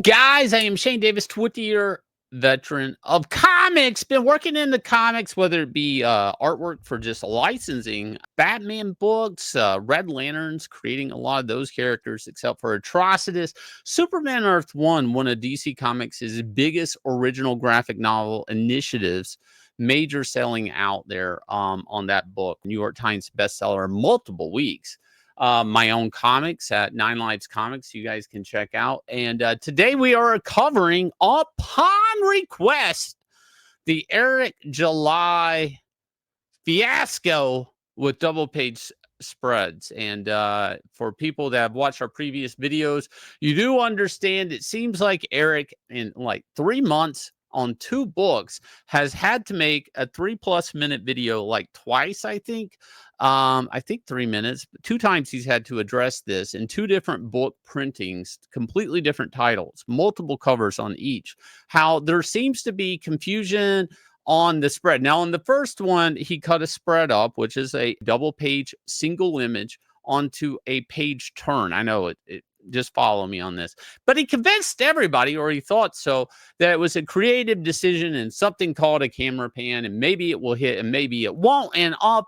guys, I am Shane Davis, 20-year veteran of comics. Been working in the comics, whether it be artwork for just licensing, Batman books, Red Lanterns, creating a lot of those characters, except for Atrocitus. Superman Earth one of DC Comics' biggest original graphic novel initiatives, major selling out there on that book. New York Times bestseller multiple weeks. My own comics at 9 Lives Comics, you guys can check out. And today we are covering, upon request, the Eric July fiasco with double page spreads. And for people that have watched our previous videos, you do understand it seems like Eric, in like 3 months on 2 books, has had to make a 3+ minute video like twice, I think 3 minutes. 2 times he's had to address this in 2 different book printings, completely different titles, multiple covers on each. How there seems to be confusion on the spread. Now, on the first one, he cut a spread up, which is a double page single image onto a page turn. I know it just follow me on this, but he convinced everybody, or he thought so, that it was a creative decision and something called a camera pan, and maybe it will hit and maybe it won't. And up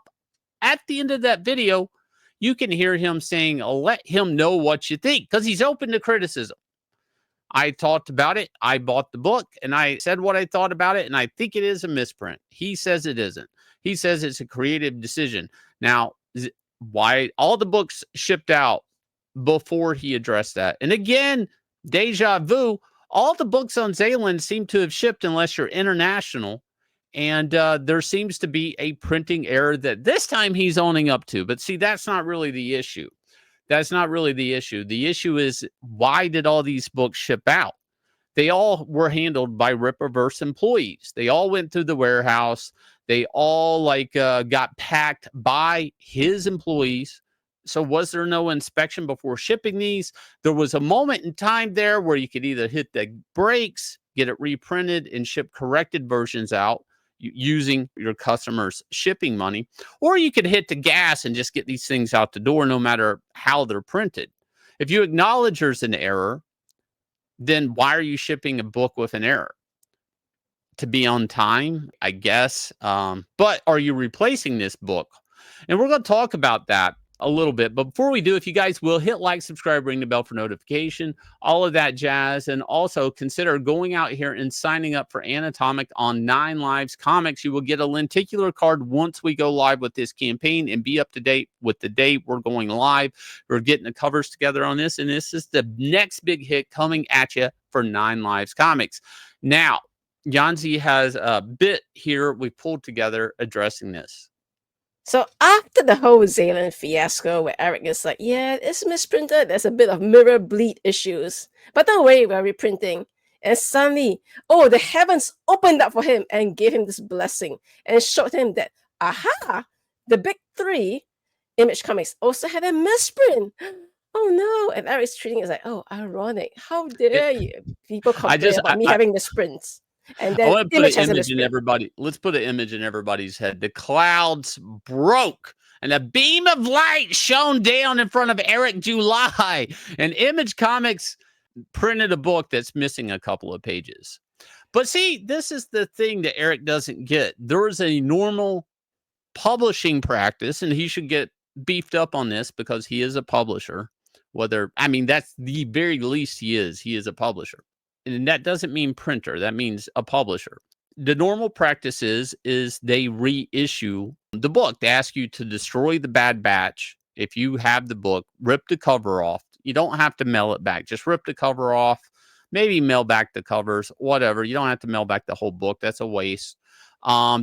at the end of that video, you can hear him saying, let him know what you think, because he's open to criticism. I talked about it. I bought the book and I said what I thought about it. And I think it is a misprint. He says it isn't. He says it's a creative decision. Now, why all the books shipped out before he addressed that? And again, deja vu, all the books on Zealand seem to have shipped unless you're international. And there seems to be a printing error that this time he's owning up to. But see, that's not really the issue. That's not really the issue. The issue is, why did all these books ship out? They all were handled by Rippaverse employees. They all went through the warehouse. They all got packed by his employees. So was there no inspection before shipping these? There was a moment in time there where you could either hit the brakes, get it reprinted, and ship corrected versions out using your customers' shipping money, or you could hit the gas and just get these things out the door no matter how they're printed. If you acknowledge there's an error, then why are you shipping a book with an error? To be on time, I guess. But are you replacing this book? And we're going to talk about that a little bit. But before we do, if you guys will hit like, subscribe, ring the bell for notification, all of that jazz. And also consider going out here and signing up for Anatomic on 9 Lives Comics. You will get a lenticular card once we go live with this campaign, and be up to date with the date we're going live. We're getting the covers together on this, and this is the next big hit coming at you for 9 Lives Comics. Now, Yanzi has a bit here we pulled together addressing this. So after the whole Zealand fiasco, where Eric is like, yeah, it's misprinted, there's a bit of mirror bleed issues, but don't worry, we're reprinting. And suddenly, the heavens opened up for him and gave him this blessing and showed him that, aha, the big 3, Image Comics, also had a misprint. Oh no. And Eric's treating it like, oh, ironic. How dare you people complain about me having misprints? And then let's put an image in everybody's head. The clouds broke and a beam of light shone down in front of Eric July. And Image Comics printed a book that's missing a couple of pages. But see, this is the thing that Eric doesn't get. There is a normal publishing practice, and he should get beefed up on this because he is a publisher. That's the very least he is. He is a publisher. And that doesn't mean printer. That means a publisher. The normal practice is they reissue the book. They ask you to destroy the bad batch. If you have the book, rip the cover off. You don't have to mail it back. Just rip the cover off. Maybe mail back the covers, whatever. You don't have to mail back the whole book. That's a waste.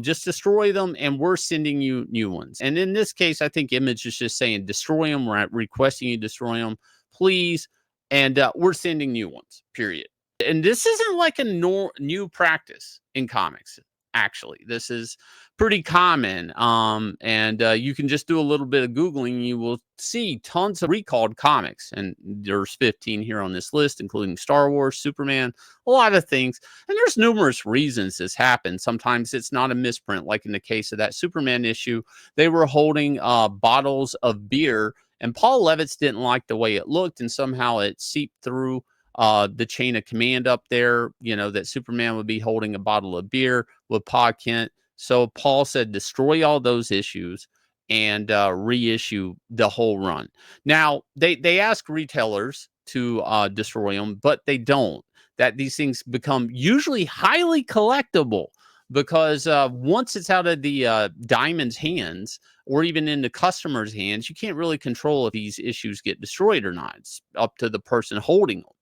Just destroy them, and we're sending you new ones. And in this case, I think Image is just saying, destroy them. We're requesting you destroy them, please. And we're sending new ones, period. And this isn't like a new practice in comics, actually. This is pretty common. And you can just do a little bit of Googling, and you will see tons of recalled comics. And there's 15 here on this list, including Star Wars, Superman, a lot of things. And there's numerous reasons this happens. Sometimes it's not a misprint, like in the case of that Superman issue. They were holding bottles of beer, and Paul Levitz didn't like the way it looked, and somehow it seeped through the chain of command up there, that Superman would be holding a bottle of beer with Pa Kent. So Paul said, destroy all those issues and reissue the whole run. Now, they ask retailers to destroy them, but they don't. That these things become usually highly collectible because once it's out of the Diamond's hands or even in the customer's hands, you can't really control if these issues get destroyed or not. It's up to the person holding them.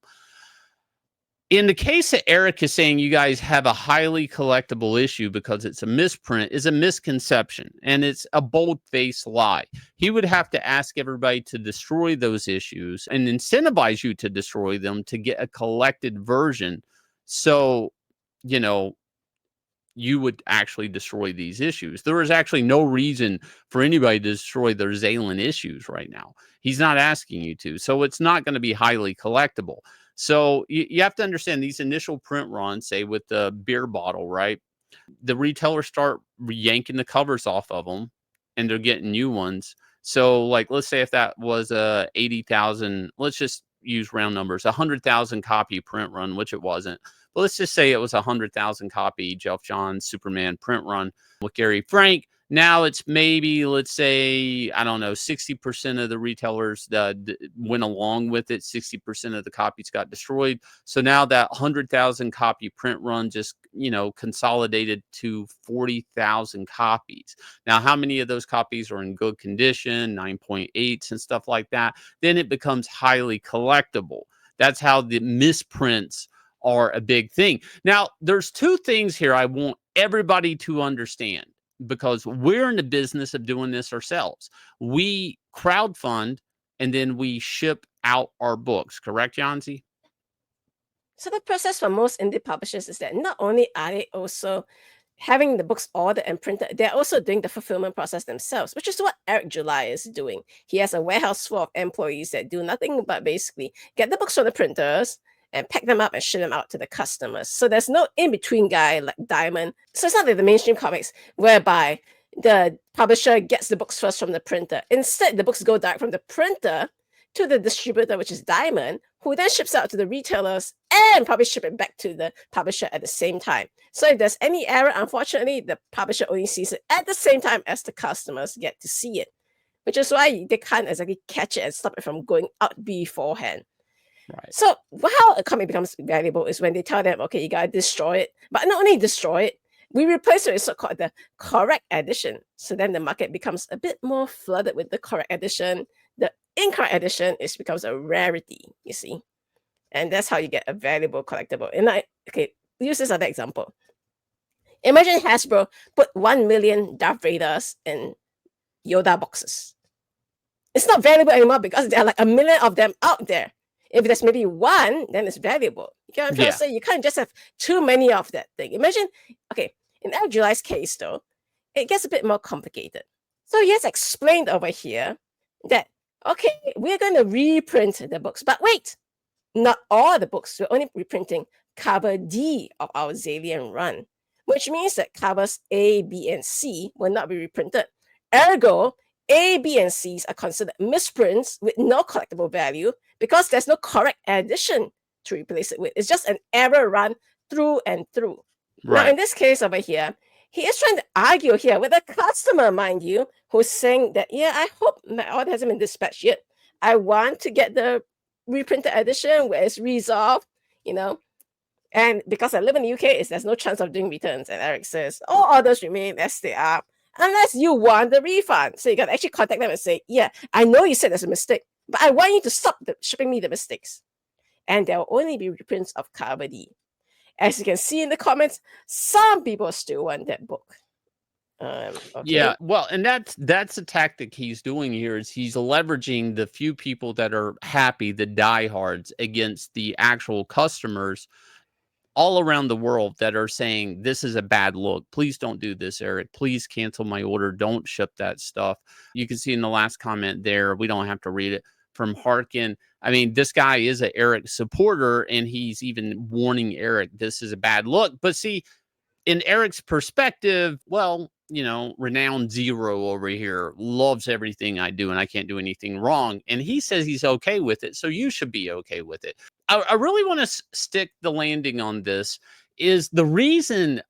In the case that Eric is saying you guys have a highly collectible issue because it's a misprint is a misconception, and it's a bold-faced lie. He would have to ask everybody to destroy those issues and incentivize you to destroy them to get a collected version. So, you would actually destroy these issues. There is actually no reason for anybody to destroy their Zalen issues right now. He's not asking you to. So it's not going to be highly collectible. So you have to understand these initial print runs, say with the beer bottle, right? The retailers start yanking the covers off of them and they're getting new ones. So like, let's say if that was a 80,000, let's just use round numbers, 100,000 copy print run, which it wasn't. But let's just say it was 100,000 copy Jeff Johns Superman print run with Gary Frank. Now it's maybe, let's say, I don't know, 60% of the retailers that went along with it. 60% of the copies got destroyed. So now that 100,000 copy print run just, consolidated to 40,000 copies. Now, how many of those copies are in good condition, 9.8s and stuff like that? Then it becomes highly collectible. That's how the misprints are a big thing. Now, there's two things here I want everybody to understand, because we're in the business of doing this ourselves. We crowdfund and then we ship out our books. Correct, Yanzi? So the process for most indie publishers is that not only are they also having the books ordered and printed, they're also doing the fulfillment process themselves, which is what Eric July is doing. He has a warehouse full of employees that do nothing but basically get the books from the printers and pack them up and ship them out to the customers. So there's no in-between guy like Diamond. So it's not like the mainstream comics whereby the publisher gets the books first from the printer. Instead, the books go direct from the printer to the distributor, which is Diamond, who then ships out to the retailers and probably ship it back to the publisher at the same time. So if there's any error, unfortunately, the publisher only sees it at the same time as the customers get to see it, which is why they can't exactly catch it and stop it from going out beforehand. Right. So how a comic becomes valuable is when they tell them, okay, you gotta destroy it, but not only destroy it, we replace it with so-called the correct edition. So then the market becomes a bit more flooded with the correct edition. The incorrect edition becomes a rarity, you see. And that's how you get a valuable collectible. And use this other example. Imagine Hasbro put 1 million Darth Vaders in Yoda boxes. It's not valuable anymore because there are like 1 million of them out there. If there's maybe one, then it's valuable. You get what I'm trying to say? You can't just have too many of that thing. Imagine, in Eric July's case, though, it gets a bit more complicated. So he has explained over here that, we're going to reprint the books. But wait, not all the books. We're only reprinting cover D of our Zalian run, which means that covers A, B, and C will not be reprinted. Ergo, A, B, and C's are considered misprints with no collectible value because there's no correct edition to replace it with. It's just an error run through and through. Right. Now, in this case over here, he is trying to argue here with a customer, mind you, who's saying that, I hope my order hasn't been dispatched yet. I want to get the reprinted edition where it's resolved, And because I live in the UK, there's no chance of doing returns. And Eric says, all orders remain as they are, unless you want the refund. So you can actually contact them and say, I know you said there's a mistake, but I want you to stop shipping me the mistakes. And there will only be reprints of cover D. As you can see in the comments, some people still want that book. Yeah, well, and that's a tactic he's doing here is he's leveraging the few people that are happy, the diehards, against the actual customers all around the world that are saying, this is a bad look. Please don't do this, Eric. Please cancel my order. Don't ship that stuff. You can see in the last comment there, we don't have to read it, from Harkin. I mean, this guy is an Eric supporter, and he's even warning Eric, this is a bad look. But see, in Eric's perspective, well, renowned zero over here loves everything I do and I can't do anything wrong. And he says he's okay with it. So you should be okay with it. I really want to stick the landing on this is the reason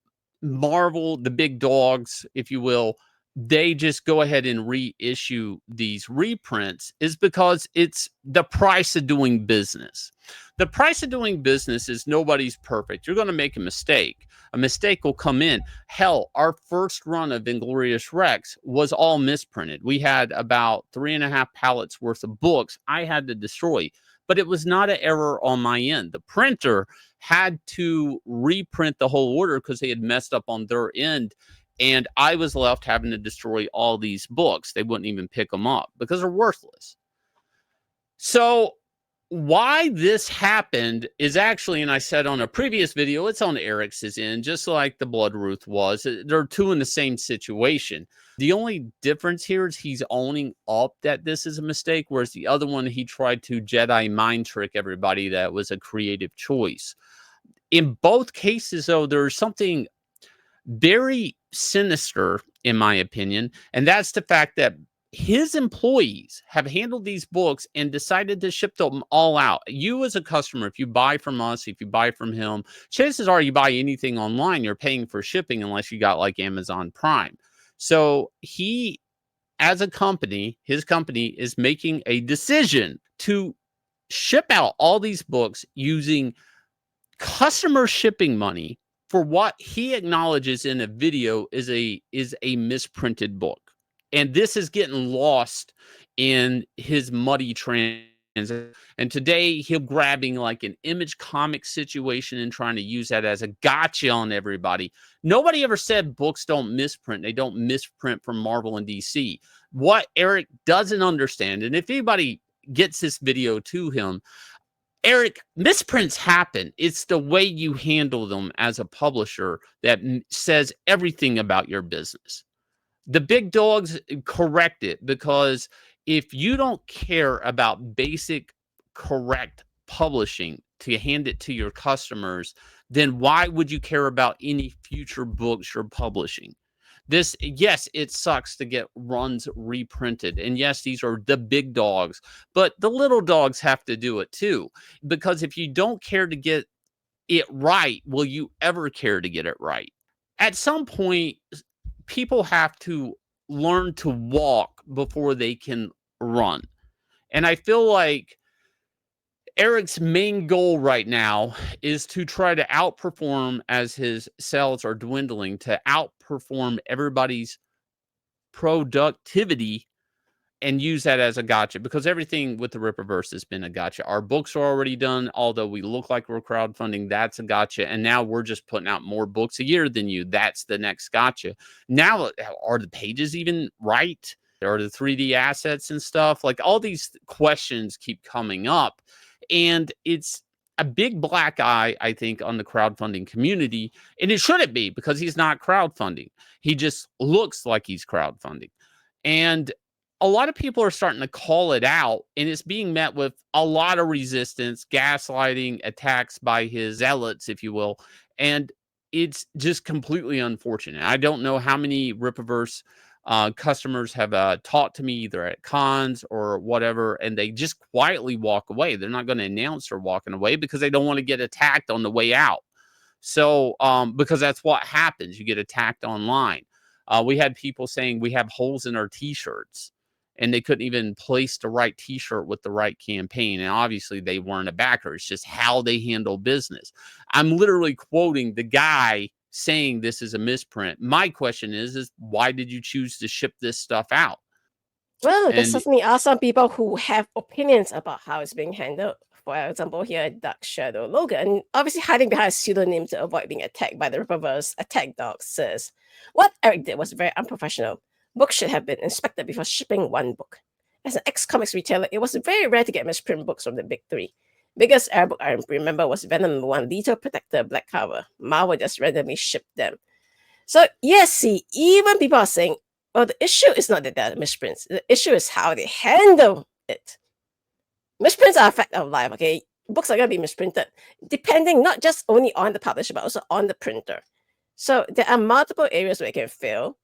Marvel, the big dogs, if you will, they just go ahead and reissue these reprints is because it's the price of doing business. The price of doing business is nobody's perfect. You're going to make a mistake. A mistake will come in. Hell, our first run of Inglorious Rex was all misprinted. We had about 3.5 pallets worth of books I had to destroy, but it was not an error on my end. The printer had to reprint the whole order because they had messed up on their end. And I was left having to destroy all these books. They wouldn't even pick them up because they're worthless. So why this happened is actually, and I said on a previous video, it's on Eric's end, just like the Blood Ruth was. They're two in the same situation. The only difference here is he's owning up that this is a mistake, whereas the other one, he tried to Jedi mind trick everybody that was a creative choice. In both cases, though, there's something very sinister, in my opinion, and that's the fact that his employees have handled these books and decided to ship them all out. You as a customer, if you buy from us, if you buy from him, chances are you buy anything online, you're paying for shipping unless you got like Amazon Prime. So he, as a company, his company is making a decision to ship out all these books using customer shipping money for what he acknowledges in a video is a misprinted book. And this is getting lost in his muddy trans. And today he'll grabbing like an Image Comics situation and trying to use that as a gotcha on everybody. Nobody ever said books don't misprint. They don't misprint from Marvel and DC. What Eric doesn't understand, and if anybody gets this video to him, Eric, misprints happen. It's the way you handle them as a publisher that says everything about your business. The big dogs correct it because if you don't care about basic, correct publishing to hand it to your customers, then why would you care about any future books you're publishing? Yes, it sucks to get runs reprinted. And yes, these are the big dogs, but the little dogs have to do it too. Because if you don't care to get it right, will you ever care to get it right? At some point, people have to learn to walk before they can run. And I feel like Eric's main goal right now is to try to outperform as his sales are dwindling, to outperform everybody's productivity and use that as a gotcha because everything with the Rippaverse has been a gotcha. Our books are already done, although we look like we're crowdfunding. That's a gotcha. And now we're just putting out more books a year than you. That's the next gotcha. Now, are the pages even right? Are the 3D assets and stuff? Like all these questions keep coming up. And it's a big black eye, I think, on the crowdfunding community. And it shouldn't be because he's not crowdfunding. He just looks like he's crowdfunding. And a lot of people are starting to call it out, and it's being met with a lot of resistance, gaslighting, attacks by his zealots, if you will. And it's just completely unfortunate. I don't know how many Rippaverse customers have talked to me either at cons or whatever, and they just quietly walk away. They're not going to announce they're walking away because they don't want to get attacked on the way out. So, because that's what happens. You get attacked online. We had people saying we have holes in our t-shirts and they couldn't even place the right t-shirt with the right campaign. And obviously they weren't a backer. It's just how they handle business. I'm literally quoting the guy saying this is a misprint. My question is why did you choose to ship this stuff out? Well, there And certainly are some people who have opinions about how it's being handled. For example, here, Dark Shadow Logan, obviously hiding behind a pseudonym to avoid being attacked by the Rippaverse attack dog, says, "What Eric did was very unprofessional. Books should have been inspected before shipping one book. As an ex-comics retailer, it was very rare to get misprint books from the big three. Biggest error book I remember was Venom #1, Lethal Protector, black cover. Marvel just randomly shipped them." So, yes, see, even people are saying, well, the issue is not that they're misprints. The issue is how they handle it. Misprints are a fact of life, okay? Books are going to be misprinted, depending not just only on the publisher, but also on the printer. So there are multiple areas where it can fail.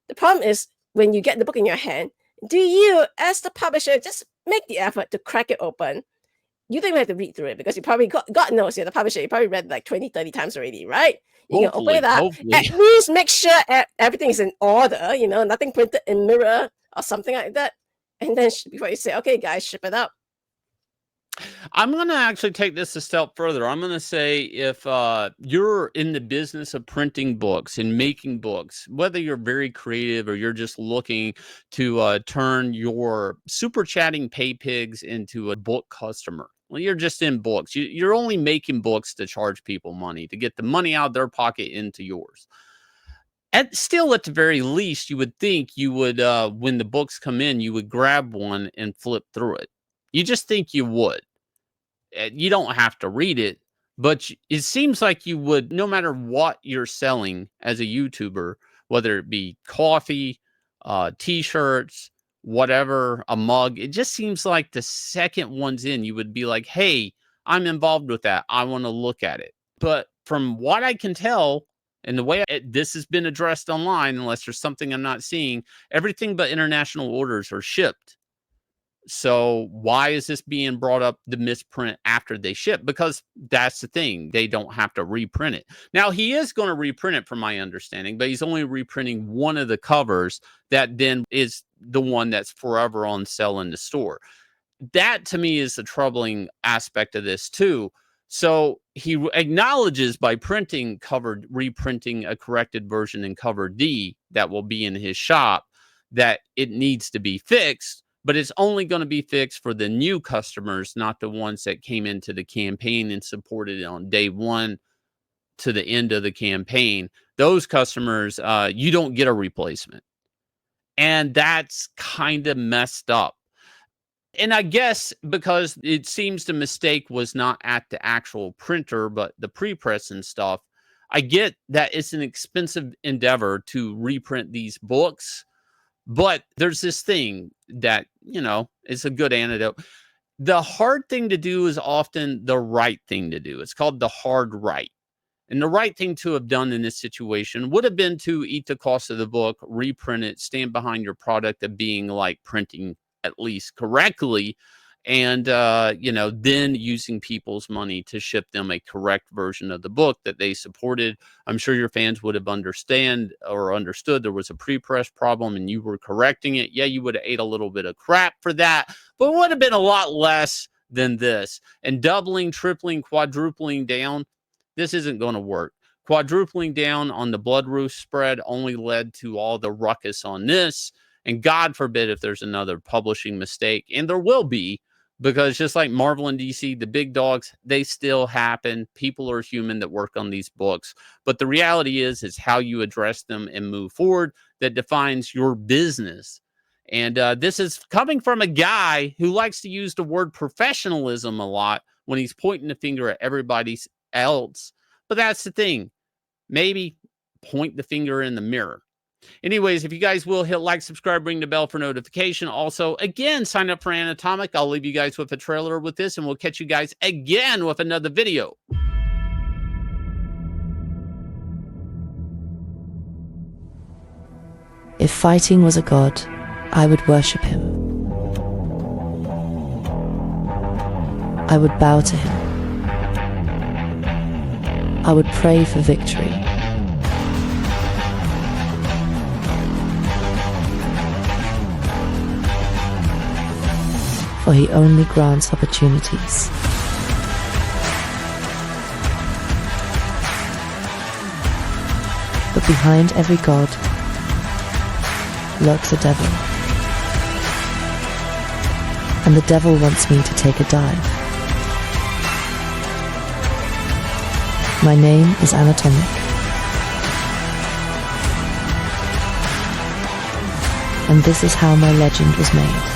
The problem is when you get the book in your hand, do you, as the publisher, just make the effort to crack it open? You don't even have to read through it because you probably, God knows you're the publisher, you probably read like 20, 30 times already, right? You can open it up, at least make sure everything is in order, you know, nothing printed in mirror or something like that. And then before you say, okay, guys, ship it out. I'm going to actually take this a step further. I'm going to say if you're in the business of printing books and making books, whether you're very creative or you're just looking to turn your super chatting pay pigs into a book customer, well, you're just in books. You're only making books to charge people money, to get the money out of their pocket into yours. Still, at the very least, you would think you would, when the books come in, you would grab one and flip through it. You just think you would. You don't have to read it, but it seems like you would, no matter what you're selling as a YouTuber, whether it be coffee, t-shirts, whatever, a mug. It just seems like the second one's in, you would be like, hey, I'm involved with that. I want to look at it. But from what I can tell, and the way this has been addressed online, unless there's something I'm not seeing, everything but international orders are shipped. So why is this being brought up, the misprint, after they ship? Because that's the thing. They don't have to reprint it. Now, he is going to reprint it from my understanding, but he's only reprinting one of the covers that then is the one that's forever on sale in the store. That, to me, is the troubling aspect of this, too. So he acknowledges by reprinting a corrected version in cover D that will be in his shop that it needs to be fixed. But it's only going to be fixed for the new customers, not the ones that came into the campaign and supported it on day one to the end of the campaign. Those customers, you don't get a replacement. And that's kind of messed up. And I guess because it seems the mistake was not at the actual printer, but the pre-press and stuff, I get that it's an expensive endeavor to reprint these books. But there's this thing that, you know, is a good antidote. The hard thing to do is often the right thing to do. It's called the hard right. And the right thing to have done in this situation would have been to eat the cost of the book, reprint it, stand behind your product of being like printing at least correctly. And, you know, then using people's money to ship them a correct version of the book that they supported. I'm sure your fans would have understood there was a pre-press problem and you were correcting it. Yeah, you would have ate a little bit of crap for that, but it would have been a lot less than this. And doubling, tripling, quadrupling down, this isn't going to work. Quadrupling down on the Blood Roof spread only led to all the ruckus on this. And God forbid if there's another publishing mistake, and there will be, because just like Marvel and DC, the big dogs, they still happen. People are human that work on these books. But the reality is how you address them and move forward that defines your business. And this is coming from a guy who likes to use the word professionalism a lot when he's pointing the finger at everybody else. But that's the thing. Maybe point the finger in the mirror. Anyways, if you guys will hit like, subscribe, ring the bell for notification. Also, again, sign up for Anatomic. I'll leave you guys with a trailer with this, and we'll catch you guys again with another video. If fighting was a god, I would worship him. I would bow to him. I would pray for victory. For he only grants opportunities. But behind every god lurks a devil. And the devil wants me to take a dive. My name is Anatomic. And this is how my legend was made.